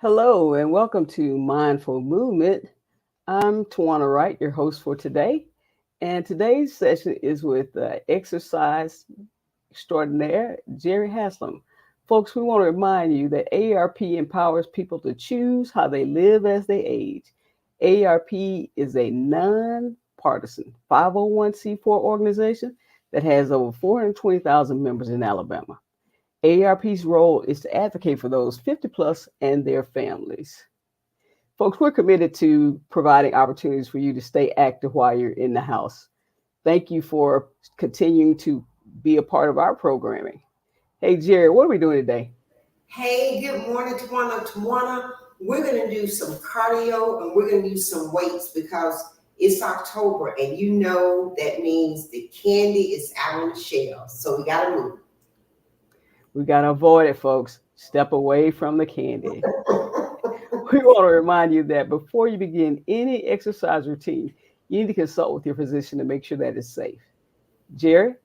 Hello and welcome to Mindful Movement. I'm Tawana Wright, your host for today. And today's session is with exercise extraordinaire, Jerri Haslem. Folks, we want to remind you that AARP empowers people to choose how they live as they age. AARP is a nonpartisan 501c4 organization that has over 420,000 members in Alabama. AARP's role is to advocate for those 50 plus and their families. Folks, we're committed to providing opportunities for you to stay active while you're in the house. Thank you for continuing to be a part of our programming. Hey, Jerri, what are we doing today? Hey, good morning, Tawana. We're going to do some cardio and we're going to use some weights because it's October and you know that means the candy is out on the shelves. So we got to move. We got to avoid it, folks. Step away from the candy. We want to remind you that before you begin any exercise routine, you need to consult with your physician to make sure that it's safe. Jerri,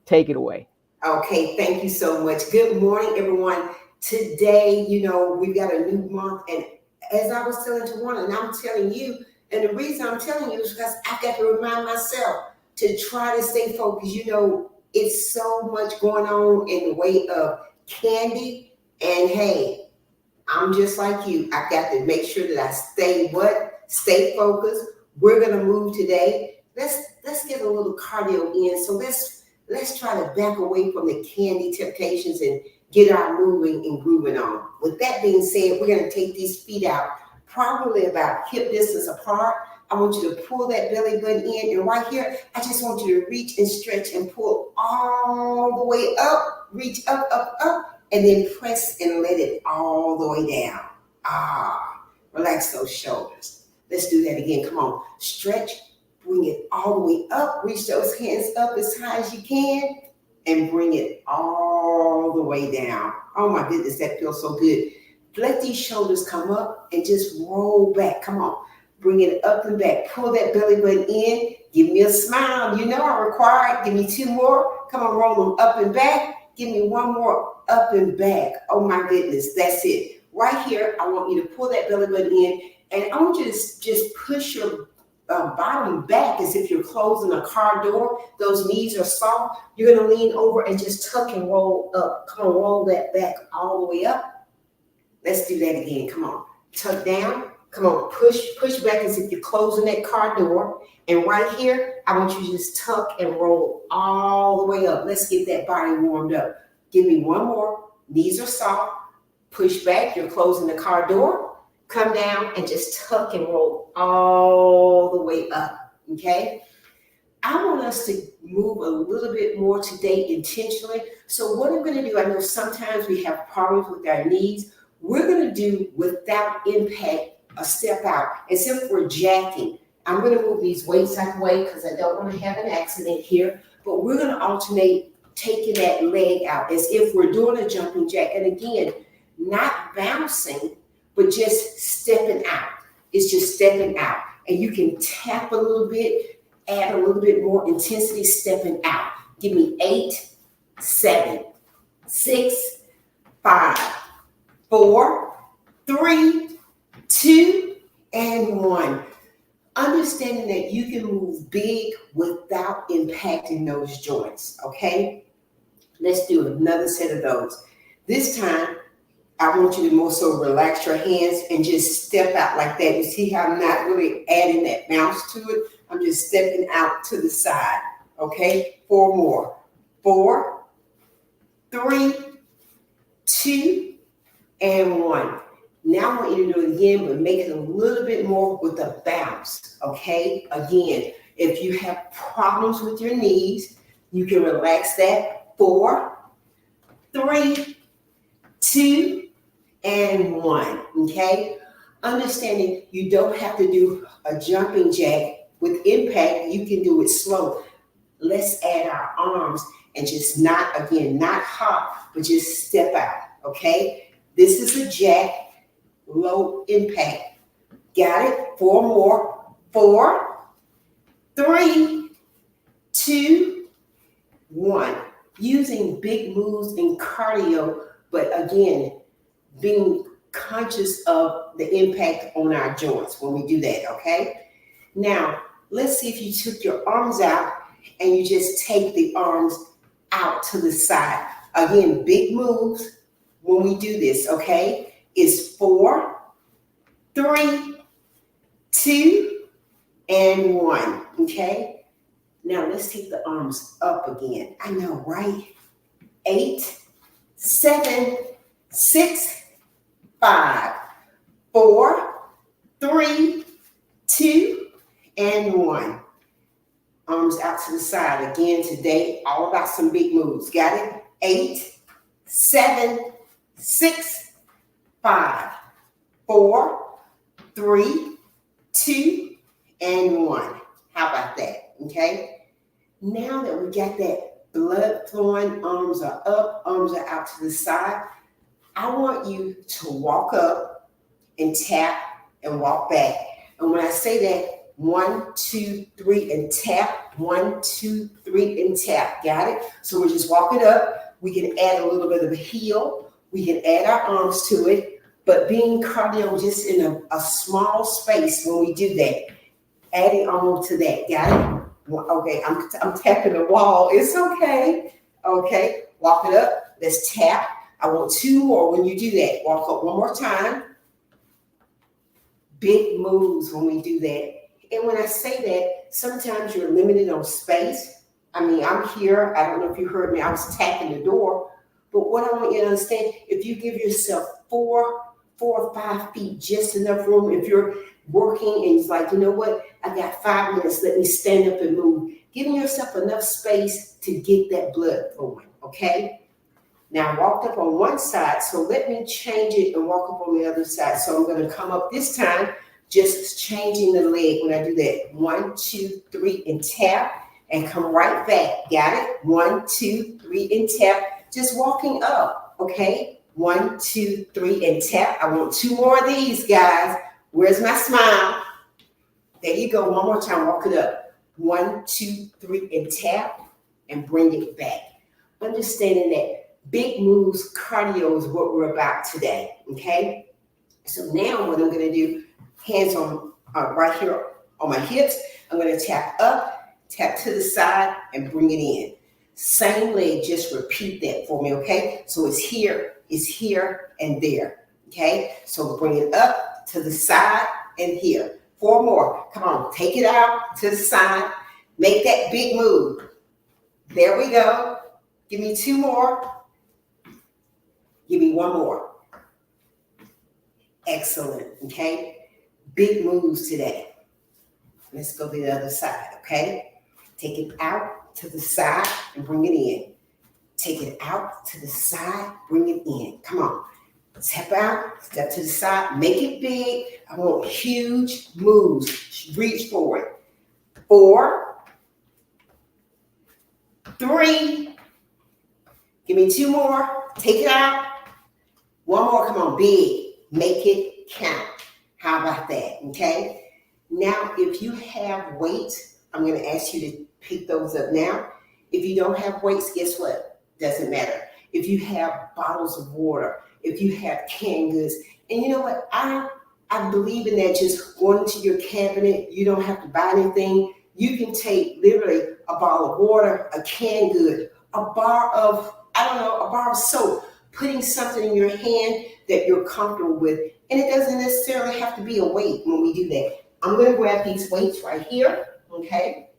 take it away. Okay, thank you so much. Good morning, everyone. Today, we've got a new month, and as I was telling Tawana, and I'm telling you, and the reason I'm telling you is because I've got to remind myself to try to stay focused. It's so much going on in the way of candy, and hey, I'm just like you. I've got to make sure that I stay focused. We're gonna move today. Let's get a little cardio in. So let's try to back away from the candy temptations and get our moving and grooving on. With that being said, we're gonna take these feet out, probably about hip distance apart. I want you to pull that belly button in, and right here, I just want you to reach and stretch and pull all the way up. Reach up, up, up, and then press and let it all the way down. Relax those shoulders. Let's do that again. Come on. Stretch, bring it all the way up. Reach those hands up as high as you can and bring it all the way down. Oh my goodness, that feels so good. Let these shoulders come up and just roll back. Come on. Bring it up and back. Pull that belly button in. Give me a smile. You know I require it. Give me two more. Come on, roll them up and back. Give me one more up and back. Oh my goodness, that's it. Right here, I want you to pull that belly button in, and I want you to just push your bottom back as if you're closing a car door. Those knees are soft. You're going to lean over and just tuck and roll up. Come on, roll that back all the way up. Let's do that again. Come on. Tuck down. Come on, push back as if you're closing that car door. And right here, I want you to just tuck and roll all the way up. Let's get that body warmed up. Give me one more. Knees are soft. Push back. You're closing the car door. Come down and just tuck and roll all the way up. Okay? I want us to move a little bit more today intentionally. So what I'm going to do, I know sometimes we have problems with our knees. We're going to do without impact a step out. As if we're jacking. I'm going to move these weights out of the way because I don't want to have an accident here. But we're going to alternate taking that leg out as if we're doing a jumping jack. And again, not bouncing, but just stepping out. It's just stepping out. And you can tap a little bit, add a little bit more intensity stepping out. Give me 8, 7, 6, 5, 4, 3, 2, and 1. Understanding that you can move big without impacting those joints, okay? Let's do another set of those. This time, I want you to more so relax your hands and just step out like that. You see how I'm not really adding that bounce to it? I'm just stepping out to the side, okay? 4 more. 4, 3, 2, and 1. Now I want you to do it again, but make it a little bit more with a bounce, okay? Again, if you have problems with your knees, you can relax that. 4, 3, 2, and 1, okay? Understanding you don't have to do a jumping jack with impact. You can do it slow. Let's add our arms and just not hop, but just step out, okay? This is a jack. Low impact. Got it? 4 more. 4, 3, 2, 1. Using big moves in cardio, but again, being conscious of the impact on our joints when we do that, okay? Now, let's see if you took your arms out and you just take the arms out to the side. Again, big moves when we do this, okay? It's 4, 3, 2, and 1, okay? Now, let's take the arms up again. I know, right? 8, 7, 6, 5, 4, 3, 2, and 1. Arms out to the side. Again, today, all about some big moves. Got it? 8, 7, 6, 5, 4, 3, 2, and 1. How about that? Okay? Now that we got that blood flowing, arms are up, arms are out to the side, I want you to walk up and tap and walk back. And when I say that, 1, 2, 3, and tap. 1, 2, 3, and tap. Got it? So we're just walking up. We can add a little bit of a heel. We can add our arms to it. But being cardio just in a small space when we do that. Adding on to that. Got it? Okay, I'm tapping the wall. It's okay. Okay, walk it up. Let's tap. I want 2 more when you do that. Walk up one more time. Big moves when we do that. And when I say that, sometimes you're limited on space. I mean, I'm here. I don't know if you heard me. I was tapping the door. But what I want you to understand, if you give yourself 4 or 5 feet, just enough room. If you're working and it's like, you know what? I got 5 minutes. Let me stand up and move. Giving yourself enough space to get that blood flowing, okay? Now, I walked up on one side, so let me change it and walk up on the other side. So I'm going to come up this time, just changing the leg when I do that. 1, 2, 3, and tap, and come right back. Got it? 1, 2, 3, and tap. Just walking up, okay? 1, 2, 3, and tap. I want 2 more of these, guys. Where's my smile? There you go. One more time. Walk it up. 1, 2, 3, and tap, and bring it back. Understanding that big moves, cardio is what we're about today, okay? So now what I'm going to do, hands on right here on my hips, I'm going to tap up, tap to the side, and bring it in. Same leg, just repeat that for me, okay? So it's here, and there, okay? So bring it up to the side and here. 4 more. Come on, take it out to the side. Make that big move. There we go. Give me 2 more. Give me 1 more. Excellent, okay? Big moves today. Let's go to the other side, okay? Take it out to the side and bring it in. Take it out to the side, bring it in. Come on. Step out, step to the side, make it big. I want huge moves. Reach forward. 4, 3. Give me 2 more. Take it out. 1 more. Come on, big. Make it count. How about that? Okay. Now, if you have weights, I'm going to ask you to pick those up now. If you don't have weights, guess what? Doesn't matter. If you have bottles of water, if you have canned goods, and you know what? I believe in that. Just going into your cabinet, you don't have to buy anything. You can take literally a bottle of water, a canned good, a bar of, a bar of soap, putting something in your hand that you're comfortable with. And it doesn't necessarily have to be a weight when we do that. I'm going to grab these weights right here, okay?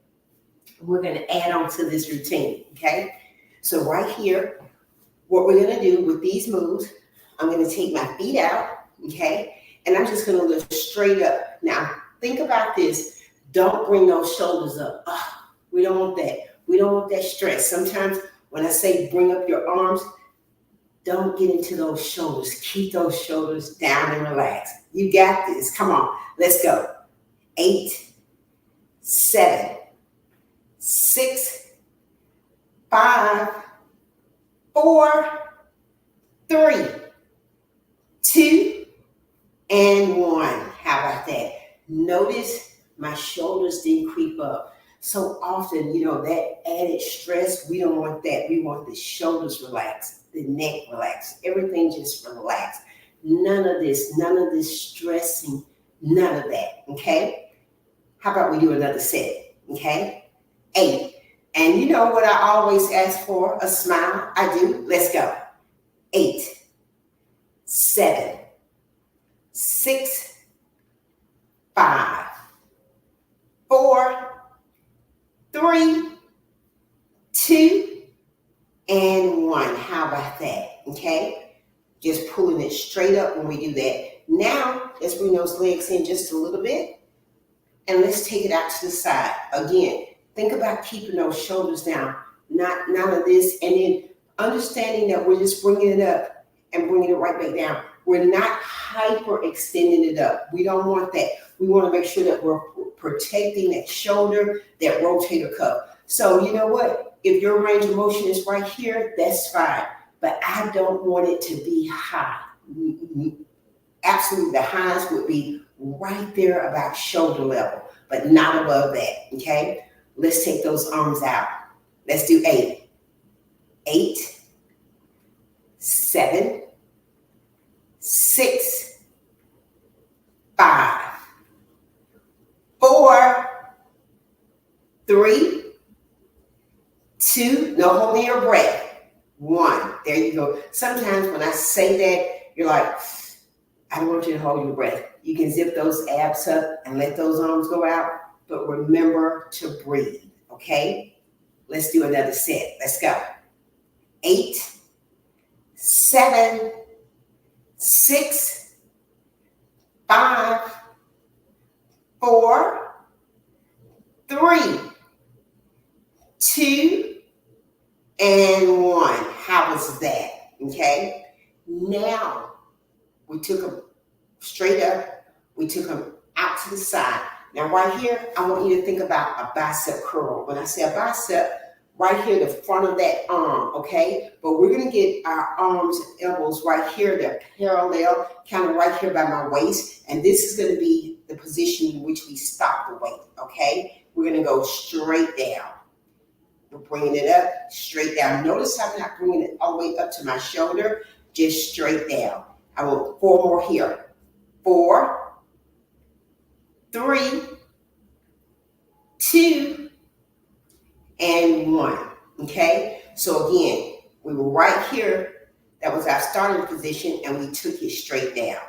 We're going to add on to this routine, okay? So right here, what we're going to do with these moves, I'm going to take my feet out, okay? And I'm just going to lift straight up. Now, think about this. Don't bring those shoulders up. We don't want that. We don't want that stress. Sometimes when I say bring up your arms, don't get into those shoulders. Keep those shoulders down and relax. You got this. Come on. Let's go. 8, 7, 6, 5, 4, 3, 2, and 1. How about that? Notice my shoulders didn't creep up. So often, that added stress, we don't want that. We want the shoulders relaxed, the neck relaxed, everything just relaxed. None of this stressing, none of that, okay? How about we do another set, okay? 8. And you know what I always ask for? A smile. I do. Let's go. 8, 7, 6, 5, 4, 3, 2, and 1. How about that? Okay? Just pulling it straight up when we do that. Now, let's bring those legs in just a little bit. And let's take it out to the side. Again, think about keeping those shoulders down. Not none of this. And then understanding that we're just bringing it up and bringing it right back down. We're not hyper extending it up. We don't want that. We want to make sure that we're protecting that shoulder, that rotator cuff. So you know what? If your range of motion is right here, that's fine. But I don't want it to be high. Absolutely, the highs would be right there about shoulder level, but not above that, okay? Let's take those arms out. Let's do 8. 8, 7, 6, 5, 4, 3, 2, no holding your breath. 1, there you go. Sometimes when I say that, you're like, I don't want you to hold your breath. You can zip those abs up and let those arms go out, but remember to breathe, okay? Let's do another set. Let's go. 8, 7, 6, 5, 4, 3, 2, and 1. How was that? Okay? Now, we took them straight up. We took them out to the side. Now, right here, I want you to think about a bicep curl. When I say a bicep, right here, the front of that arm, okay? But we're going to get our arms and elbows right here. They're parallel, kind of right here by my waist. And this is going to be the position in which we stop the weight, okay? We're going to go straight down. We're bringing it up, straight down. Notice I'm not bringing it all the way up to my shoulder, just straight down. I want 4 more here. 4, 3, 2, and 1. Okay? So again, we were right here. That was our starting position, and we took it straight down.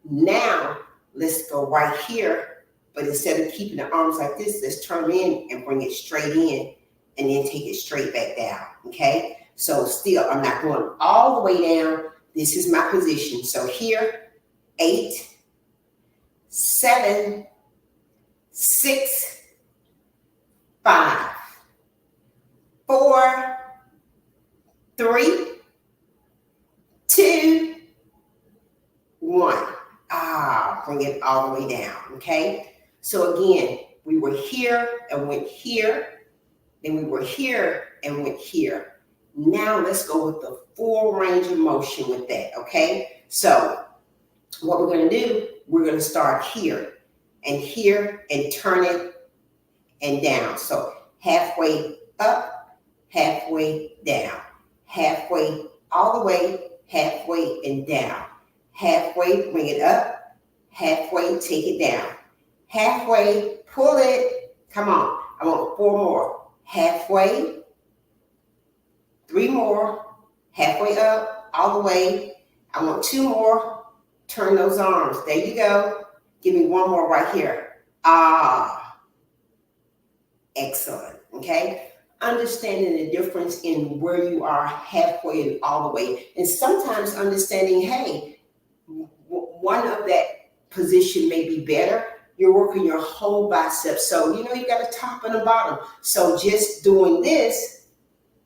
Now, let's go right here, but instead of keeping the arms like this, let's turn in and bring it straight in, and then take it straight back down. Okay? So still, I'm not going all the way down. This is my position. So here, 8, 7, 6, 5, 4, 3, 2, 1. Bring it all the way down, okay? So again, we were here and went here, then we were here and went here. Now let's go with the full range of motion with that, okay? So what we're going to do, we're going to start here and turn it and down. So halfway up, halfway down, halfway all the way, halfway and down. Halfway, bring it up, halfway, take it down. Halfway, pull it. Come on. I want 4 more. Halfway, 3 more, halfway up, all the way. I want 2 more. Turn those arms. There you go. Give me 1 more right here. Excellent. Okay. Understanding the difference in where you are halfway and all the way. And sometimes understanding, hey, one of that position may be better. You're working your whole bicep. So, you got a top and a bottom. So just doing this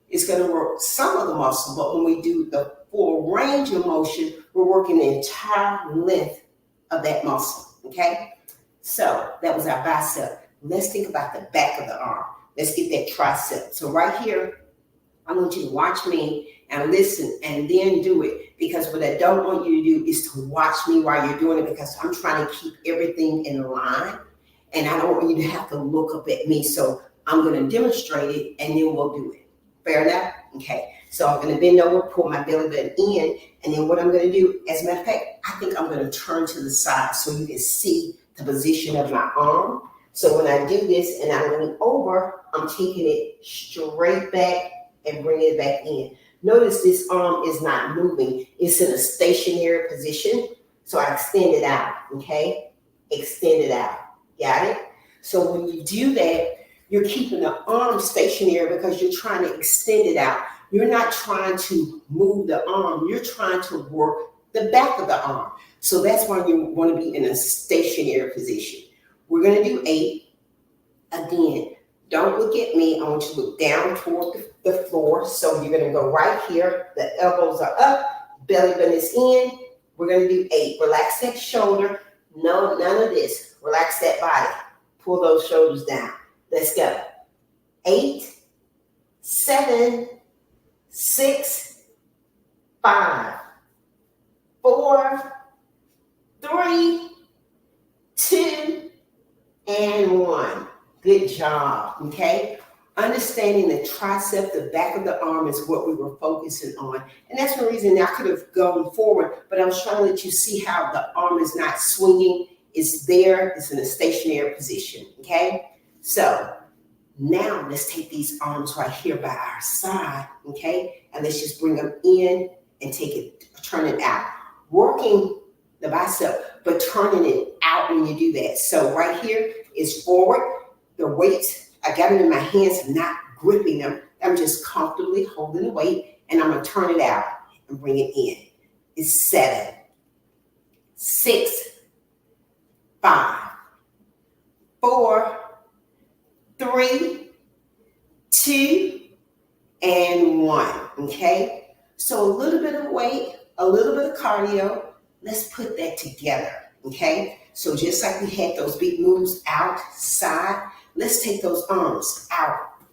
is going to work some of the muscle. But when we do the full range of motion, we're working the entire length of that muscle. Okay? So that was our bicep. Let's think about the back of the arm. Let's get that tricep. So right here, I want you to watch me and listen and then do it. Because what I don't want you to do is to watch me while you're doing it, because I'm trying to keep everything in line. And I don't want you to have to look up at me. So I'm going to demonstrate it and then we'll do it. Fair enough? Okay, so I'm going to bend over, pull my belly button in, and then what I'm going to do, as a matter of fact, I think I'm going to turn to the side so you can see the position of my arm. So when I do this and I lean over, I'm taking it straight back and bringing it back in. Notice this arm is not moving. It's in a stationary position. So I extend it out, okay? Extend it out. Got it? So when you do that, you're keeping the arm stationary because you're trying to extend it out. You're not trying to move the arm. You're trying to work the back of the arm. So that's why you want to be in a stationary position. We're going to do 8. Again, don't look at me. I want you to look down toward the floor. So you're going to go right here. The elbows are up. Belly button is in. We're going to do 8. Relax that shoulder. No, none of this. Relax that body. Pull those shoulders down. Let's go. 8, 7, 6, 5, 4, 3, 2, and 1. Good job, okay? Understanding the tricep, the back of the arm is what we were focusing on. And that's one reason I could have gone forward, but I was trying to let you see how the arm is not swinging. It's there, it's in a stationary position, okay? So now let's take these arms right here by our side, okay? And let's just bring them in and take it, turn it out. Working the bicep, but turning it out when you do that. So right here is forward. The weights, I got them in my hands, I'm not gripping them. I'm just comfortably holding the weight, and I'm gonna turn it out and bring it in. It's 7, 6, 5, 4, 3, 2, and 1, okay? So a little bit of weight, a little bit of cardio. Let's put that together, okay? So just like we had those big moves outside, let's take those arms out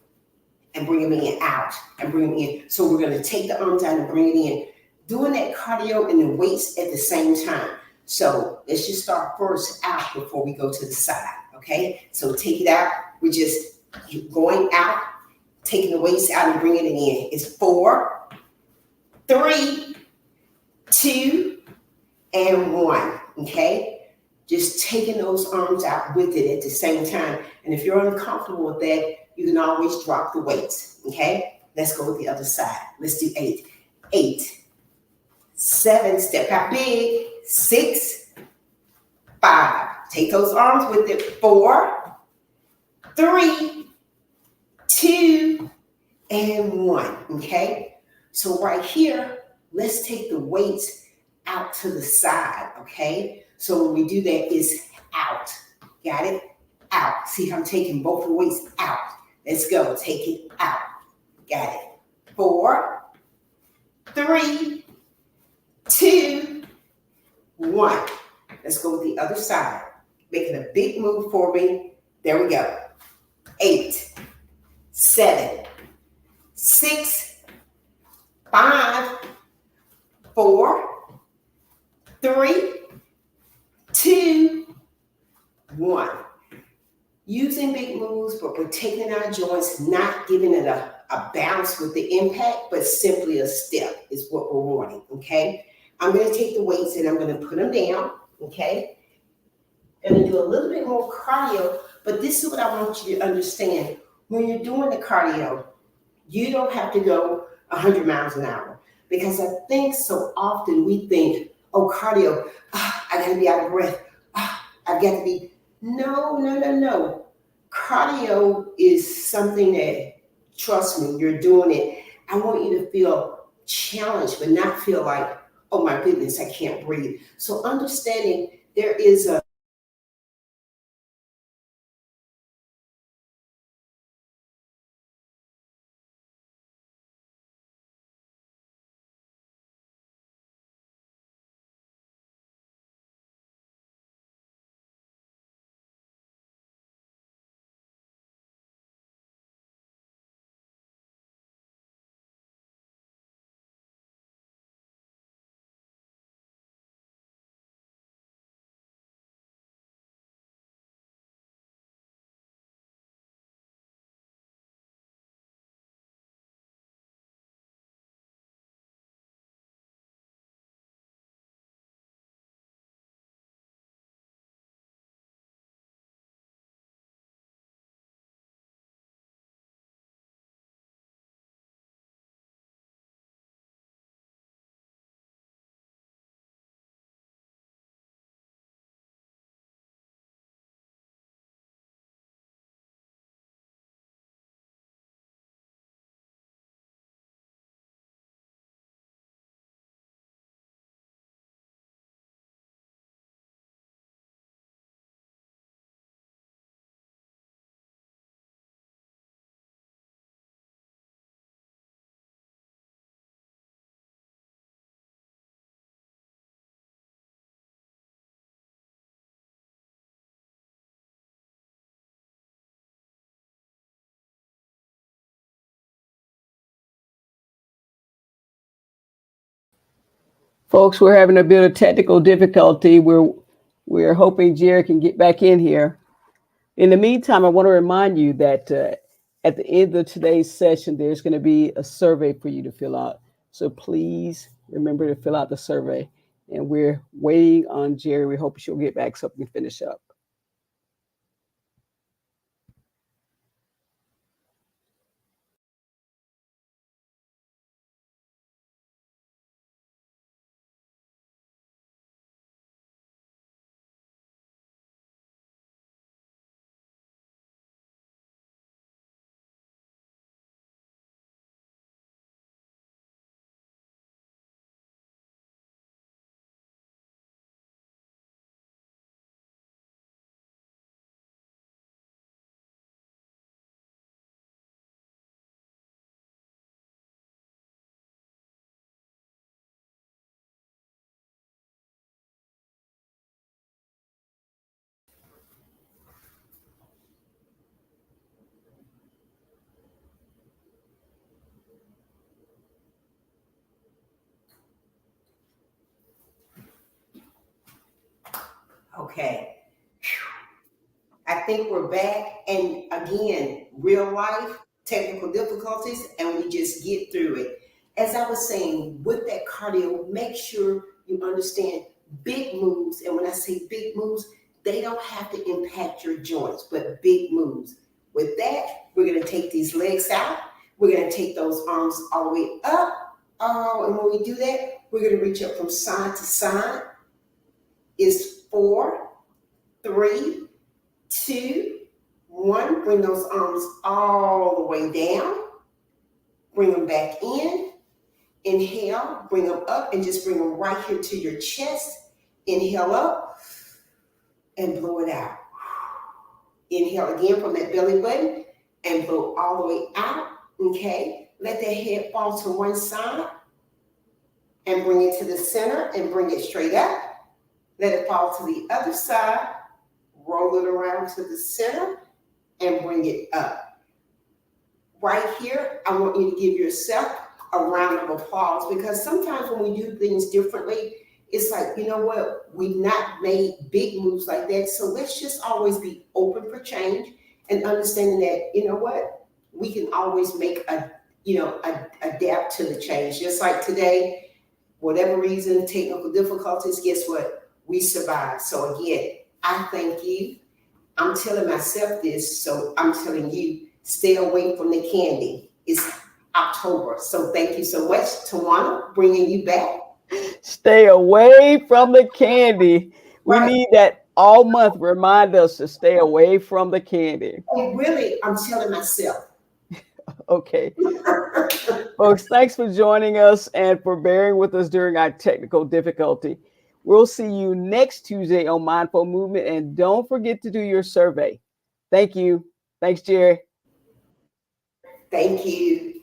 and bring them in, out and bring them in. So we're gonna take the arms out and bring it in. Doing that cardio and the weights at the same time. So let's just start first out before we go to the side, okay? So take it out. We're just going out, taking the weights out and bringing it in. It's 4, 3, 2, and 1, okay? Just taking those arms out with it at the same time. And if you're uncomfortable with that, you can always drop the weights, okay? Let's go with the other side. Let's do 8. 8, 7, step out big, 6, 5. Take those arms with it. 4, 3, 2, and 1, okay? So right here, let's take the weights out to the side, okay? So when we do that, it's out. Got it? Out. See how I'm taking both the weights out. Let's go. Take it out. Got it. 4, 3, 2, 1. Let's go with the other side. Making a big move for me. There we go. 8, 7, 6, 5, 4, 3, 2, 1. Using big moves, but protecting our joints, not giving it a bounce with the impact, but simply a step is what we're wanting, okay? I'm going to take the weights and I'm going to put them down, okay? I'm going to do a little bit more cardio, but this is what I want you to understand. When you're doing the cardio, you don't have to go 100 miles an hour, because I think so often we think, oh, cardio, I got to be out of breath. I've got to be, no. Cardio is something that, trust me, you're doing it. I want you to feel challenged, but not feel like, oh my goodness, I can't breathe. So understanding there is a Folks, we're having a bit of technical difficulty. We're hoping Jerry can get back in here. In the meantime, I want to remind you that at the end of today's session, there's going to be a survey for you to fill out. So please remember to fill out the survey. And we're waiting on Jerry. We hope she'll get back so we can finish up. Okay. I think we're back. And again, real life, technical difficulties, and we just get through it. As I was saying, with that cardio, make sure you understand big moves. And when I say big moves, they don't have to impact your joints, but big moves. With that, we're going to take these legs out. We're going to take those arms all the way up. And when we do that, we're going to reach up from side to side. It's 4, 3, 2, 1. Bring those arms all the way down. Bring them back in. Inhale, bring them up, and just bring them right here to your chest. Inhale up and blow it out. Inhale again from that belly button and blow all the way out. Okay, let that head fall to one side and bring it to the center and bring it straight up. Let it fall to the other side. Roll it around to the center and bring it up. Right here, I want you to give yourself a round of applause, because sometimes when we do things differently, it's like, you know what, we've not made big moves like that. So let's just always be open for change and understanding that, you know what, we can always make adapt to the change. Just like today, whatever reason, technical difficulties, guess what? We survived. So again, I thank you. I'm telling myself this, so I'm telling you, stay away from the candy. It's October. So thank you so much, Tawana, bringing you back. Stay away from the candy. We Right. need that all month. Remind us to stay away from the candy. And really, I'm telling myself. Okay. Folks, thanks for joining us and for bearing with us during our technical difficulty. We'll see you next Tuesday on Mindful Movement, and don't forget to do your survey. Thank you. Thanks, Jerry. Thank you.